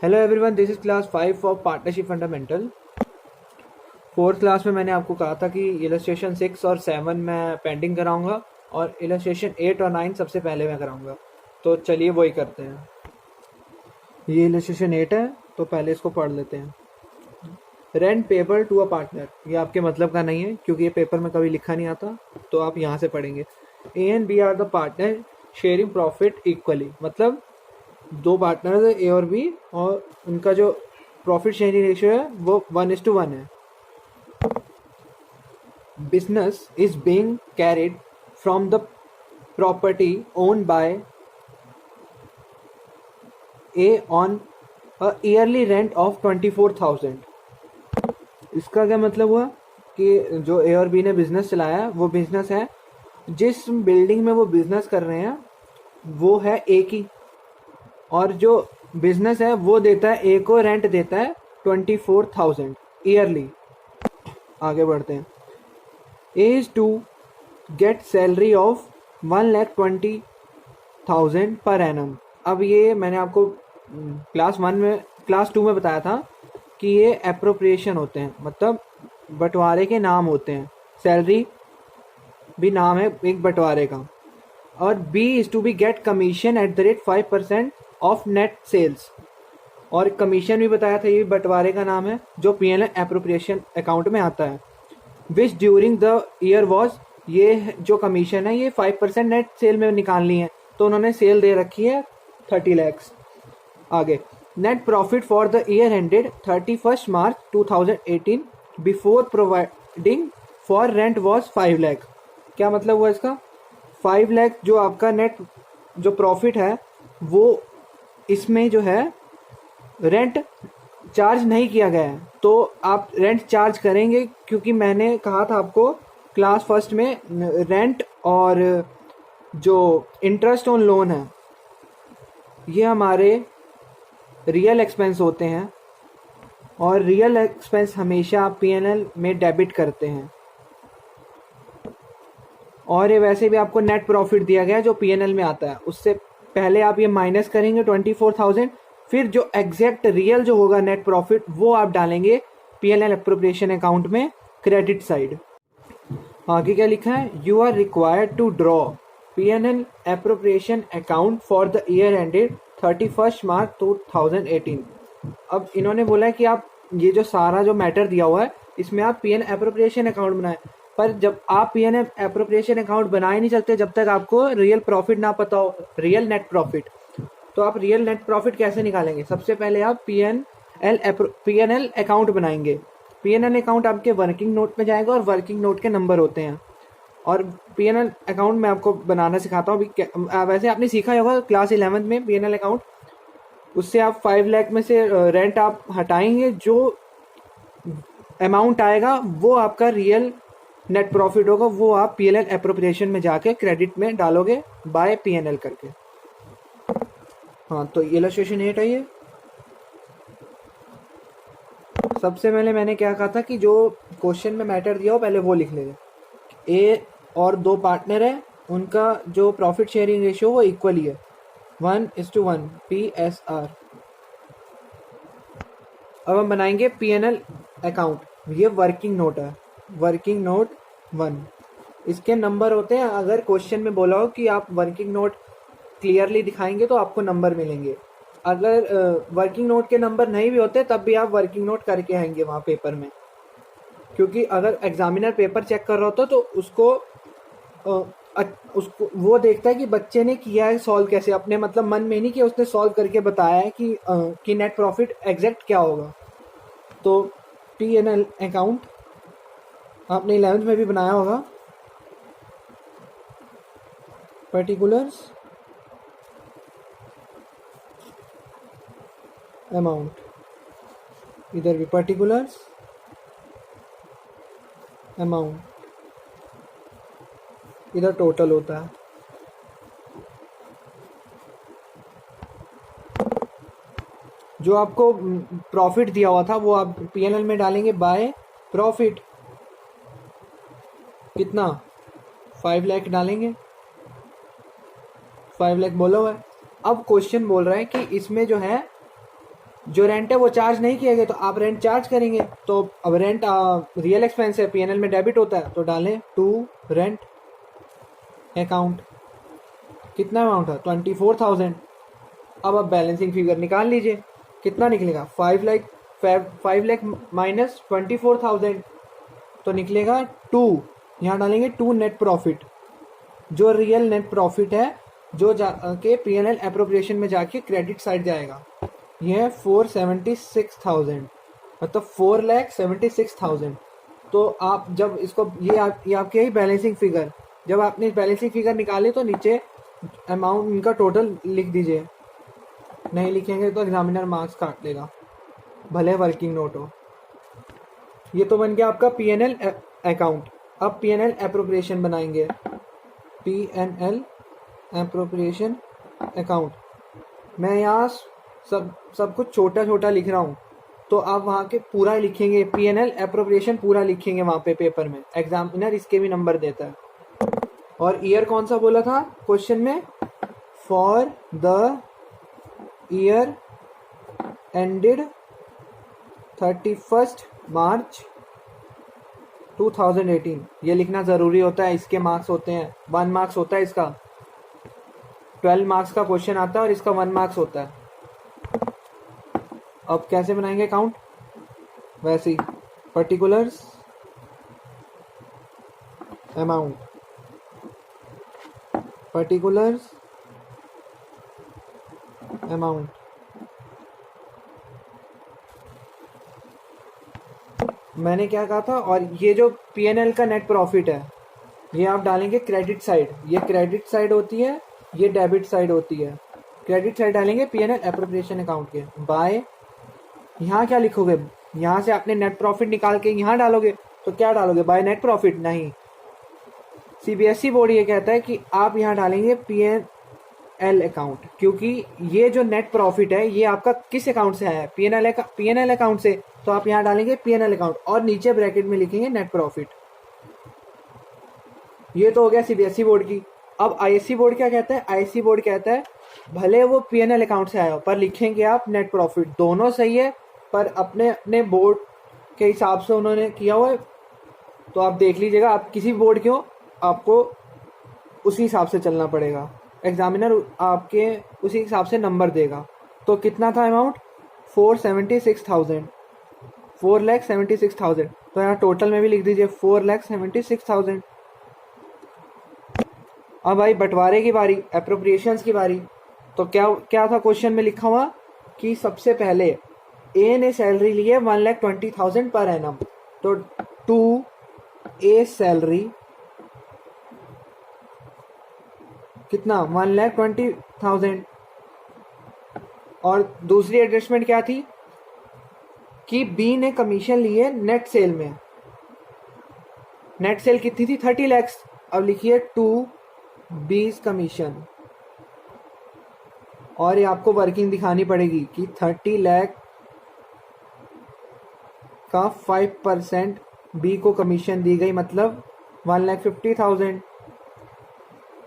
Hello everyone, this is class 5 of partnership fundamental. Fourth class में मैंने आपको कहा था कि इलस्ट्रेशन 6 और 7 मैं पेंडिंग कराऊंगा और इलस्ट्रेशन 8 और 9 सबसे पहले मैं कराऊंगा। तो चलिए वही करते हैं। ये इलस्ट्रेशन 8 है, तो पहले इसको पढ़ लेते हैं। Rent payable to a partner, ये आपके मतलब का नहीं है क्योंकि ये पेपर में कभी लिखा नहीं आता, तो आप यहाँ से पढ़ेंगे। A and B are the partner sharing profit equally, मतलब दो पार्टनर है ए और बी, और उनका जो प्रॉफिट शेयरिंग रेशियो है वो 1:1 है। Business is being carried from the property owned by A on a yearly rent of 24,000। इसका क्या मतलब हुआ कि जो ए और बी ने बिजनेस चलाया वो बिजनेस है, जिस बिल्डिंग में वो बिजनेस कर रहे हैं वो है ए की, और जो बिजनेस है वो देता है ए को रेंट देता है 24,000 ईयरली। आगे बढ़ते हैं। A is to get salary of 1,20,000 पर एनम। अब ये मैंने आपको क्लास 2 में बताया था कि ये एप्रोप्रिएशन होते हैं, मतलब बंटवारे के नाम होते हैं। सैलरी भी नाम है एक बंटवारे का। और B is to be get commission at the rate 5% of net sales, और कमीशन भी बताया था, ये बंटवारे का नाम है जो पीएनएल एप्रोप्रिएशन अकाउंट में आता है। विच ड्यूरिंग द ईयर वॉज, ये जो कमीशन है ये 5% नेट सेल में निकालनी है, तो उन्होंने सेल दे रखी है 30 लैक्स। आगे, net profit for the year ended 31 March 2018 before providing for rent was 5 lakh. क्या मतलब हुआ इसका? 5 लाख जो आपका नेट जो प्रॉफिट है वो इसमें जो है रेंट चार्ज नहीं किया गया है, तो आप रेंट चार्ज करेंगे, क्योंकि मैंने कहा था आपको क्लास फर्स्ट में रेंट और जो इंटरेस्ट ऑन लोन है ये हमारे रियल एक्सपेंस होते हैं, और रियल एक्सपेंस हमेशा आप पीएनएल में डेबिट करते हैं। और ये वैसे भी आपको नेट प्रॉफिट दिया गया है जो पीएनएल में आता है, उससे पहले आप ये माइनस करेंगे 24,000, फिर जो एग्जैक्ट रियल जो होगा नेट प्रॉफिट वो आप डालेंगे पीएनएल एप्रोप्रिएशन अकाउंट में क्रेडिट साइड। आगे क्या लिखा है? You are required to draw PNL appropriation account for the year ended 31 March 2018। अब इन्होंने बोला है कि आप ये जो सारा जो मैटर दिया हुआ है इसमें आप पीएनएल एप्रोप्रिएशन अकाउंट बनाएं, पर जब आप पीएनएल एप्रोप्रिएशन अकाउंट बना ही नहीं सकते जब तक आपको रियल प्रॉफिट ना पता हो, रियल नेट प्रॉफिट। तो आप रियल नेट प्रॉफिट कैसे निकालेंगे? सबसे पहले आप पीएनएल अकाउंट बनाएंगे। पीएनएल अकाउंट आपके वर्किंग नोट में जाएगा, और वर्किंग नोट के नंबर होते हैं। और पीएनएल अकाउंट मैं आपको बनाना सिखाता हूँ। वैसे आपने सीखा ही होगा क्लास 11 में पीएनएल अकाउंट। उससे आप 5 लाख में से रेंट आप हटाएंगे, जो अमाउंट आएगा वो आपका रियल नेट प्रॉफिट होगा, वो आप पीएनएल एप्रोप्रिएशन में जाके क्रेडिट में डालोगे बाय पीएनएल करके। हाँ, तो इलस्ट्रेशन 8 है ये। सबसे पहले मैंने क्या कहा था कि जो क्वेश्चन में मैटर दिया हो पहले वो लिख लेंगे। ए और दो पार्टनर है, उनका जो प्रॉफिट शेयरिंग रेशियो वो इक्वली है 1:1 PSR। अब हम बनाएंगे पीएनएल अकाउंट। ये वर्किंग नोट है, वर्किंग नोट 1। इसके नंबर होते हैं, अगर क्वेश्चन में बोला हो कि आप वर्किंग नोट क्लियरली दिखाएंगे तो आपको नंबर मिलेंगे। अगर वर्किंग नोट के नंबर नहीं भी होते तब भी आप वर्किंग नोट करके आएंगे वहाँ पेपर में, क्योंकि अगर एग्जामिनर पेपर चेक कर रहा होता तो उसको वो देखता है कि बच्चे ने किया है सॉल्व कैसे, अपने मतलब मन में नहीं कि उसने सॉल्व करके बताया है कि नेट प्रॉफिट एग्जैक्ट क्या होगा। तो पीएनएल अकाउंट आपने 11th में भी बनाया होगा। पर्टिकुलर्स अमाउंट, इधर भी पर्टिकुलर्स अमाउंट, इधर टोटल होता है। जो आपको प्रॉफिट दिया हुआ था वो आप पीएनएल में डालेंगे बाय प्रॉफिट। कितना? 5 लाख डालेंगे, 5 लाख बोला हुआ है। अब क्वेश्चन बोल रहा है कि इसमें जो है जो रेंट है वो चार्ज नहीं किया गया तो आप रेंट चार्ज करेंगे। तो अब रेंट रियल एक्सपेंस है, पीएनएल में डेबिट होता है, तो डालें टू रेंट अकाउंट। कितना अमाउंट है? 24,000। अब आप बैलेंसिंग फिगर निकाल लीजिए, कितना निकलेगा? 5 लाख माइनस 24,000 तो निकलेगा 2। यहाँ डालेंगे 2 नेट प्रॉफिट, जो रियल नेट प्रॉफिट है, जो जाके पीएनएल अप्रोप्रिएशन में जाके क्रेडिट साइड जाएगा। यह है 476,000, मतलब 4,76,000। तो आप जब इसको ये आपकी है बैलेंसिंग फिगर। जब आपने बैलेंसिंग फिगर निकाली तो नीचे अमाउंट इनका टोटल लिख दीजिए। नहीं लिखेंगे तो एग्जामिनर मार्क्स काट लेगा, भले वर्किंग नोट हो। ये तो बन गया आपका पीएनएल अकाउंट। अब पीएनएल अप्रोप्रिएशन बनाएंगे, पीएनएल अप्रोप्रिएशन अकाउंट। मैं यहाँ सब कुछ छोटा छोटा लिख रहा हूँ, तो आप वहाँ के पूरा लिखेंगे, पीएनएल अप्रोप्रिएशन पूरा लिखेंगे वहाँ पे पेपर में। एग्जामिनर इसके भी नंबर देता है। और ईयर कौन सा बोला था क्वेश्चन में? For the year ended 31 March 2018। ये लिखना ज़रूरी होता है, इसके मार्क्स होते हैं 1 मार्क्स होता है इसका। 12 मार्क्स का क्वेश्चन आता है और इसका 1 मार्क्स होता है। अब कैसे बनाएंगे अकाउंट? वैसे ही पर्टिकुलर्स अमाउंट, पर्टिकुलर्स अमाउंट। मैंने क्या कहा था? और ये जो पीएनएल का नेट प्रॉफिट है, ये आप डालेंगे क्रेडिट साइड। ये क्रेडिट साइड होती है, ये डेबिट साइड होती है। क्रेडिट साइड डालेंगे पीएनएल अप्रोप्रिएशन अकाउंट के। बाय, यहाँ क्या लिखोगे? यहाँ से आपने नेट प्रॉफिट निकाल के यहाँ डालोगे, तो क्या डालोगे? By net profit? नहीं, सीबीएसई बोर्ड ये कहता है कि आप यहाँ डालेंगे पीएनएल अकाउंट, क्योंकि ये जो नेट प्रॉफिट है ये आपका किस अकाउंट से आया है? पीएनएल अकाउंट से। तो आप यहाँ डालेंगे पीएनएल अकाउंट और नीचे ब्रैकेट में लिखेंगे नेट प्रॉफिट। ये तो हो गया सीबीएसई बोर्ड की। अब आईएससी बोर्ड क्या कहता है? आईएससी बोर्ड कहता है भले वो पीएनएल अकाउंट से आया हो, पर लिखेंगे आप नेट प्रॉफिट। दोनों सही है, पर अपने अपने बोर्ड के हिसाब से उन्होंने किया हुआ है, तो आप देख लीजिएगा। आप किसी भी बोर्ड के हो, आपको उसी हिसाब से चलना पड़ेगा। एग्जामिनर आपके उसी हिसाब से नंबर देगा। तो कितना था अमाउंट? 476,000, 4,76,000। तो यहाँ टोटल में भी लिख दीजिए 4,76,000। अब भाई बंटवारे की बारी, एप्रोप्रिएशंस की बारी। तो क्या था क्वेश्चन में लिखा हुआ कि सबसे पहले ए ने सैलरी ली है 1,20,000 पर एनम। तो टू ए सैलरी कितना? 1,20,000। और दूसरी एडजस्टमेंट क्या थी कि बी ने कमीशन ली है नेट सेल में। नेट सेल कितनी थी? 30 लाख। अब लिखिए टू बीस कमीशन, और ये आपको वर्किंग दिखानी पड़ेगी कि 30 लाख का 5% बी को कमीशन दी गई, मतलब 1,50,000।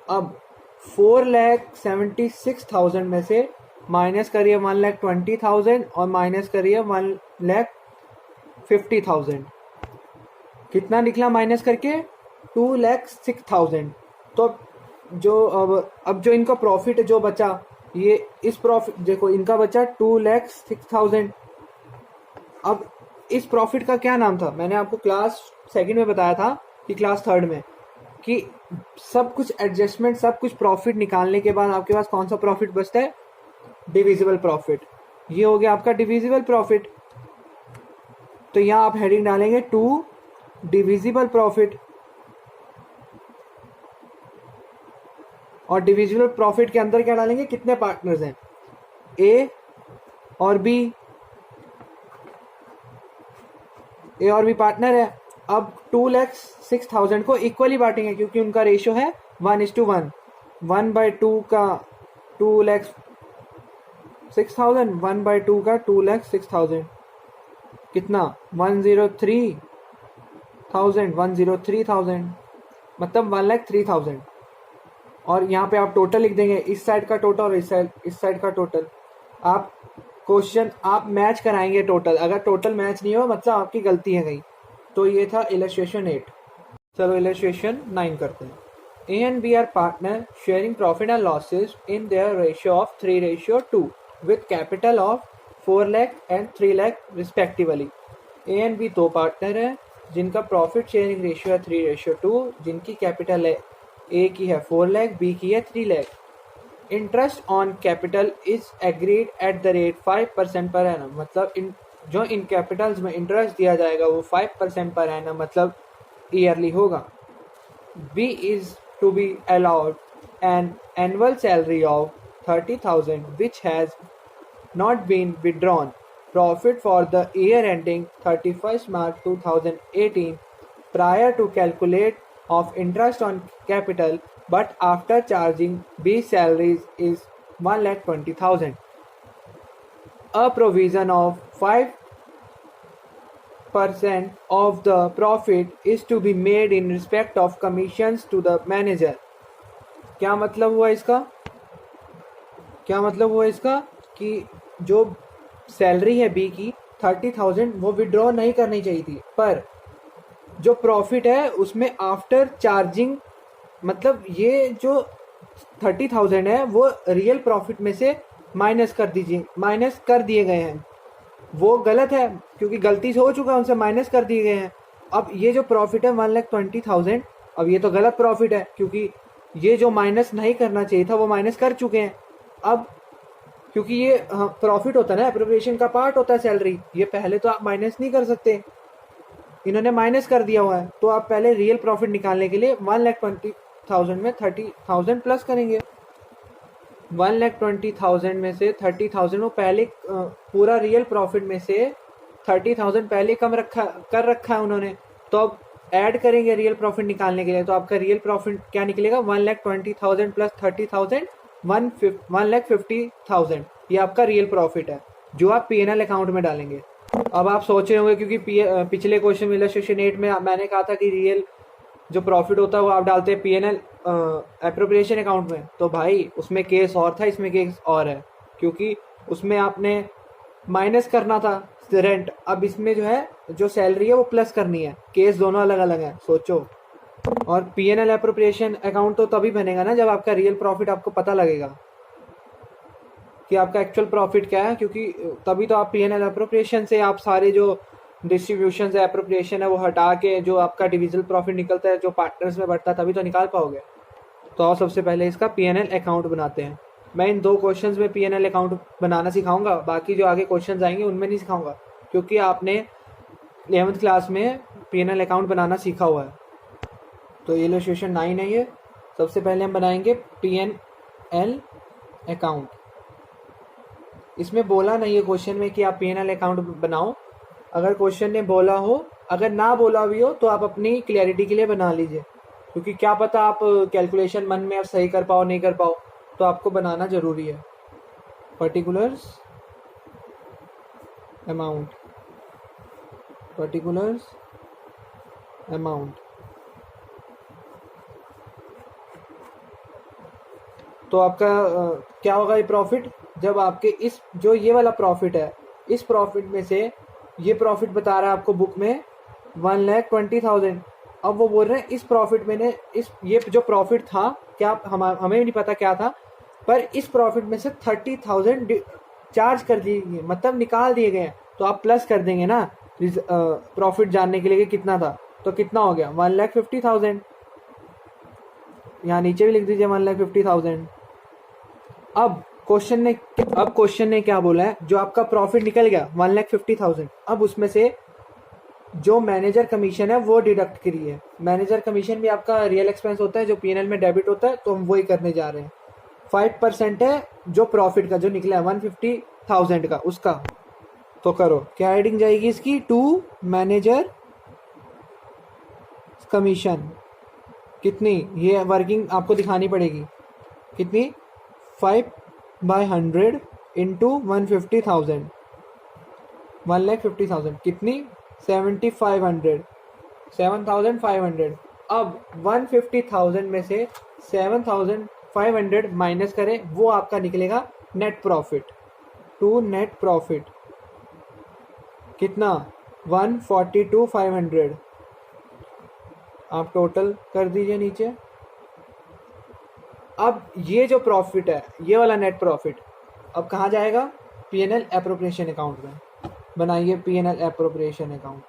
अब 4,76,000 में से माइनस करिए 1,20,000 और माइनस करिए 1,50,000। कितना निकला माइनस करके? 2,06,000। तो जो अब जो इनका प्रॉफिट जो बचा, ये इस प्रॉफिट देखो, इनका बचा 2,06,000। अब इस प्रॉफिट का क्या नाम था? मैंने आपको क्लास 2nd में बताया था कि क्लास 3rd में, कि सब कुछ एडजस्टमेंट, सब कुछ प्रॉफिट निकालने के बाद आपके पास कौन सा प्रॉफिट बचता है? Divisible profit. ये हो गया आपका डिविजिबल प्रॉफिट। तो यहाँ आप हेडिंग डालेंगे टू डिविजिबल प्रॉफिट। और डिविजिबल प्रॉफिट के अंदर क्या डालेंगे? कितने पार्टनर्स हैं? ए और बी। ए और बी पार्टनर है। अब 2,06,000 को इक्वली बांटेंगे, क्योंकि उनका रेशियो है 1:1। 1/2 का 2,06,000, 1/2 का 2,06,000। कितना? 103,000, मतलब 1,03,000। और यहाँ पे आप टोटल लिख देंगे, इस साइड का टोटल और इस साइड का टोटल। आप क्वेश्चन आप मैच कराएंगे टोटल, अगर टोटल मैच नहीं हो मतलब आपकी गलती है कहीं। तो ये था इलस्ट्रेशन 8। चलो इलस्ट्रेशन 9 करते हैं। A and B are partner sharing profit and losses in their ratio of 3:2 with capital of 4 lakh and 3 lakh respectively. A and B दो पार्टनर हैं जिनका प्रॉफिट शेयरिंग रेशियो है 3:2, जिनकी कैपिटल है ए की है 4 लाख, बी की है 3 lakh. Interest on capital is agreed eight the rate 5% per annum, मतलब जो इन कैपिटल्स में इंटरेस्ट दिया जाएगा वो 5% पर एनम मतलब ईयरली होगा। B is to be allowed an annual salary of 30,000 which has not been withdrawn profit for the year ending 31st March 2018 prior to calculate of interest on capital, but after charging B salaries is 1,20,000. A provision of 5% of the profit is to be made in respect of commissions to the manager. क्या मतलब हुआ इसका कि जो salary है B की 30,000 वो withdraw नहीं करनी चाहिए थी, पर जो प्रॉफिट है उसमें आफ्टर चार्जिंग, मतलब ये जो 30,000 है वो रियल प्रॉफिट में से माइनस कर दिए गए हैं। वो गलत है क्योंकि गलती से हो चुका है, उनसे माइनस कर दिए गए हैं। अब ये जो प्रॉफिट है 1,20,000, अब ये तो गलत प्रॉफिट है क्योंकि ये जो माइनस नहीं करना चाहिए था वो माइनस कर चुके हैं। अब क्योंकि ये प्रॉफिट होता है ना, एप्रोप्रिएशन का पार्ट होता है सैलरी, ये पहले तो आप माइनस नहीं कर सकते, इन्होंने माइनस कर दिया हुआ है। तो आप पहले रियल प्रॉफिट निकालने के लिए 1,20,000 में 30,000 प्लस करेंगे। 1,20,000 में से 30,000 वो पहले पूरा रियल प्रॉफिट में से 30,000 पहले कम कर रखा है उन्होंने, तो अब ऐड करेंगे रियल प्रॉफिट निकालने के लिए। तो आपका रियल प्रॉफिट क्या निकलेगा? 1,20,000 प्लस 30,000 1,50,000। ये आपका रियल प्रॉफिट है जो आप P&L अकाउंट में डालेंगे। अब आप सोच रहे होंगे क्योंकि पिछले क्वेश्चन में इलस्ट्रेशन 8 में मैंने कहा था कि रियल जो प्रॉफिट होता है वो आप डालते हैं P&L एप्रोप्रिएशन अकाउंट में, तो भाई उसमें केस और था, इसमें केस और है क्योंकि उसमें आपने माइनस करना था रेंट, अब इसमें जो है जो सैलरी है वो प्लस करनी है। केस दोनों अलग अलग हैं, सोचो। और P&L एप्रोप्रिएशन अकाउंट तो तभी बनेगा ना जब आपका रियल प्रॉफिट आपको पता लगेगा कि आपका एक्चुअल प्रॉफिट क्या है, क्योंकि तभी तो आप P&L एप्रोप्रिएशन से आप सारे जो डिस्ट्रीब्यूशन है एप्रोप्रिएशन है वो हटा के जो आपका डिविजनल प्रॉफिट निकलता है जो पार्टनर्स में बढ़ता है तभी तो निकाल पाओगे। तो आप सबसे पहले इसका P&L अकाउंट बनाते हैं। मैं इन 2 क्वेश्चंस में P&L अकाउंट बनाना सिखाऊंगा, बाकी जो आगे क्वेश्चंस आएंगे उनमें नहीं सिखाऊंगा क्योंकि आपने 11th क्लास में P&L अकाउंट बनाना सीखा हुआ है। तो ये इलस्ट्रेशन 9 है। ये सबसे पहले हम बनाएंगे P&L अकाउंट। इसमें बोला नहीं है क्वेश्चन में कि आप P&L अकाउंट बनाओ, अगर क्वेश्चन ने बोला हो, अगर ना बोला भी हो तो आप अपनी क्लैरिटी के लिए बना लीजिए क्योंकि क्या पता आप कैलकुलेशन मन में आप सही कर पाओ नहीं कर पाओ, तो आपको बनाना ज़रूरी है। पर्टिकुलर्स अमाउंट, तो आपका क्या होगा ये प्रॉफिट, जब आपके इस जो ये वाला प्रॉफिट है इस प्रॉफिट में से ये प्रॉफिट बता रहा है आपको बुक में 1,20,000, अब वो बोल रहे हैं इस प्रॉफिट में ने ये जो प्रॉफिट था क्या हमें नहीं पता क्या था, पर इस प्रॉफिट में से 30,000 चार्ज कर दिए, मतलब निकाल दिए गए, तो आप प्लस कर देंगे ना प्रॉफिट जानने के लिए कि कितना था, तो कितना हो गया 1,50,000। यहाँ नीचे भी लिख दीजिए 1,50,000। अब क्वेश्चन ने क्या बोला है, जो आपका प्रॉफिट निकल गया 1,50,000, अब उसमें से जो मैनेजर कमीशन है वो डिडक्ट करिए। मैनेजर कमीशन भी आपका रियल एक्सपेंस होता है जो P&L में डेबिट होता है, तो हम वही करने जा रहे हैं। 5% है जो प्रॉफिट का जो निकला है 150,000 का उसका, तो करो क्या एडिंग जाएगी इसकी, टू मैनेजर कमीशन कितनी, ये वर्किंग आपको दिखानी पड़ेगी कितनी, 5/100 इंटू 150,000, 1,50,000 कितनी 7,500। अब 150,000 में से 7,500 माइनस करें, वो आपका निकलेगा net profit. To net profit कितना 142,500। आप टोटल कर दीजिए नीचे। अब ये जो प्रॉफिट है, ये वाला नेट प्रॉफिट अब कहाँ जाएगा? पीएनएल एप्रोप्रिएशन अकाउंट में। बनाइए PNL appropriation account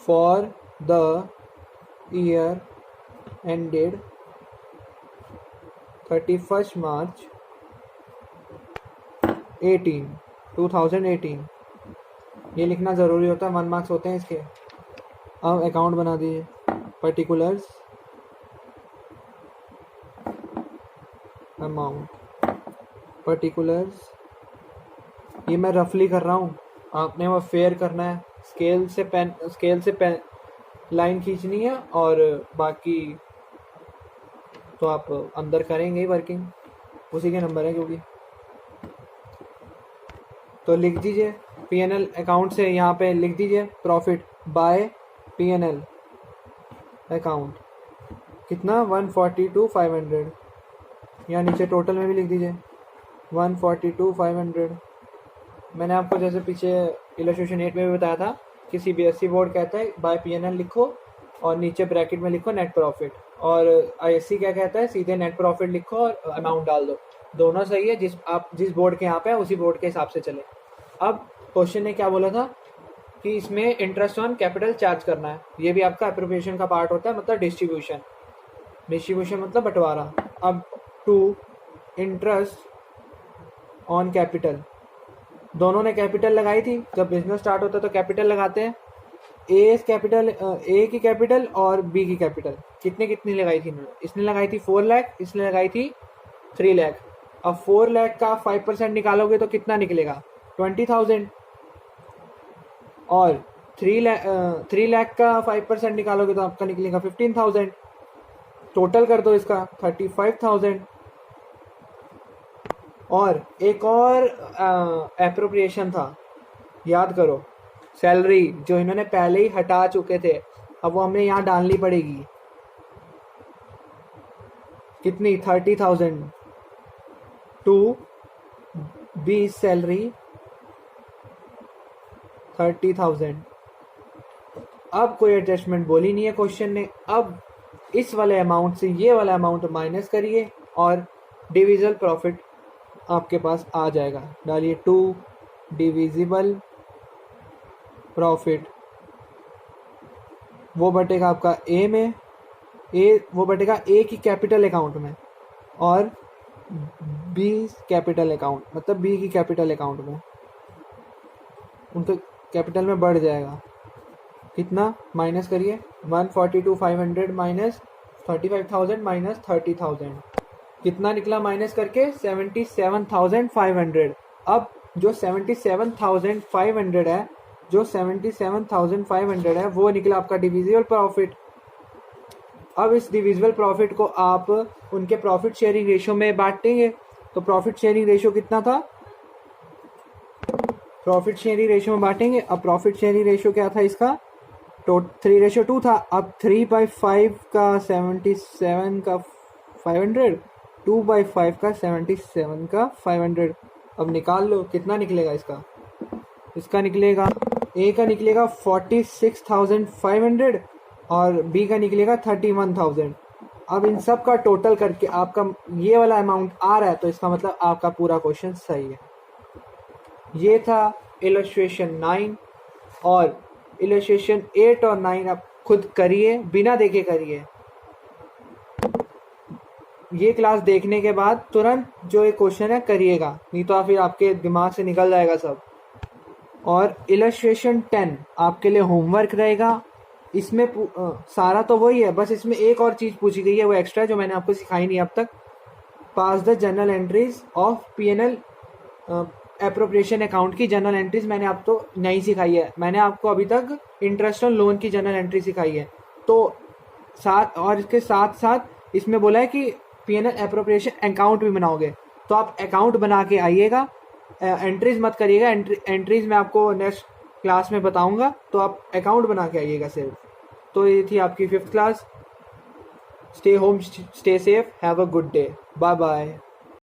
for the year ended 31 March 2018। ये लिखना ज़रूरी होता है, 1 मार्क्स होते हैं इसके। अब अकाउंट बना दीजिए। पर्टिकुलर्स अमाउंट, पर्टिकुलर्स, ये मैं रफली कर रहा हूँ, आपने वो फेयर करना है। स्केल से पेन लाइन खींचनी है और बाकी तो आप अंदर करेंगे ही वर्किंग, उसी के नंबर है क्योंकि। तो लिख दीजिए पीएनएल अकाउंट से, यहाँ पे लिख दीजिए प्रॉफिट बाय पीएनएल अकाउंट कितना 142,500। यहाँ नीचे टोटल में भी लिख दीजिए 142,500। मैंने आपको जैसे पीछे इलस्ट्रेशन 8 में भी बताया था कि सीबीएसई बोर्ड कहता है बाय पीएनएल लिखो और नीचे ब्रैकेट में लिखो नेट प्रॉफिट, और आईएससी क्या कहता है सीधे नेट प्रॉफिट लिखो और अमाउंट डाल दो। दोनों सही है, जिस बोर्ड के यहाँ पे है उसी बोर्ड के हिसाब से चले। अब क्वेश्चन ने क्या बोला था कि इसमें इंटरेस्ट ऑन कैपिटल चार्ज करना है। ये भी आपका एप्रोप्रिएशन का पार्ट होता है, मतलब डिस्ट्रीब्यूशन मतलब बंटवारा। अब टू इंटरेस्ट ऑन कैपिटल, दोनों ने कैपिटल लगाई थी। जब बिजनेस स्टार्ट होता है तो कैपिटल लगाते हैं। ए की कैपिटल और बी की कैपिटल कितनी लगाई थी इन्होंने? इसने लगाई थी 4 लाख, इसने लगाई थी 3 लाख। अब 4 लाख का 5% निकालोगे तो कितना निकलेगा? 20,000। और 3 लाख का 5% निकालोगे तो आपका निकलेगा 15,000। टोटल कर दो इसका 35,000। और एक और एप्रोप्रिएशन था, याद करो, सैलरी जो इन्होंने पहले ही हटा चुके थे, अब वो हमें यहाँ डालनी पड़ेगी। कितनी? 30,000 टू बी सैलरी 30,000। अब कोई एडजस्टमेंट बोली नहीं है क्वेश्चन ने। अब इस वाले अमाउंट से ये वाला अमाउंट माइनस करिए और डिविजिबल प्रॉफिट आपके पास आ जाएगा। डालिए 2 डिविजिबल प्रॉफिट, वो बटेगा आपका ए में, वो बटेगा ए की कैपिटल अकाउंट में और बी कैपिटल अकाउंट, मतलब बी की कैपिटल अकाउंट में, उनके कैपिटल में बढ़ जाएगा। कितना? माइनस करिए 142,500 माइनस 35,000 माइनस 30,000। कितना निकला माइनस करके? 77,500। अब जो 77,500 है, जो 77,500 है वो निकला आपका डिविजिबल प्रॉफिट। अब इस डिविजिबल प्रॉफिट को आप उनके प्रॉफिट शेयरिंग रेशियो में बांटेंगे। तो प्रॉफिट शेयरिंग रेशियो कितना था? प्रॉफिट शेयरिंग रेशियो में बांटेंगे। अब प्रॉफिट शेयरिंग रेशियो क्या था इसका? 3:2 था। अब 3/5 का 77 का 500, 2/5 का 77 का 500। अब निकाल लो कितना निकलेगा इसका। इसका निकलेगा, ए का निकलेगा 46,500 और बी का निकलेगा 31,000। अब इन सब का टोटल करके आपका ये वाला अमाउंट आ रहा है, तो इसका मतलब आपका पूरा क्वेश्चन सही है। ये था इलस्ट्रेशन 9, और इलस्ट्रेशन 8 और 9 आप खुद करिए, बिना देखे करिए। ये क्लास देखने के बाद तुरंत जो एक क्वेश्चन है करिएगा, नहीं तो फिर आपके दिमाग से निकल जाएगा सब। और इलस्ट्रेशन 10 आपके लिए होमवर्क रहेगा। इसमें सारा तो वही है, बस इसमें एक और चीज़ पूछी गई है, वो एक्स्ट्रा जो मैंने आपको सिखाई नहीं अब तक। Pass the journal entries of PNL appropriation account की जर्नल एंट्रीज मैंने आपको नहीं सिखाई है। मैंने आपको अभी तक इंटरेस्ट ऑन लोन की जर्नल एंट्री सिखाई है। तो साथ और इसके साथ साथ इसमें बोला है कि पीएनएल एप्रोप्रिएशन अकाउंट भी बनाओगे, तो आप अकाउंट बना के आइएगा, एंट्रीज मत करिएगा। एंट्रीज मैं आपको नेक्स्ट क्लास में बताऊंगा, तो आप अकाउंट बना के आइएगा सिर्फ। तो ये थी आपकी 5th class. Stay home, stay safe, have a good day, bye bye.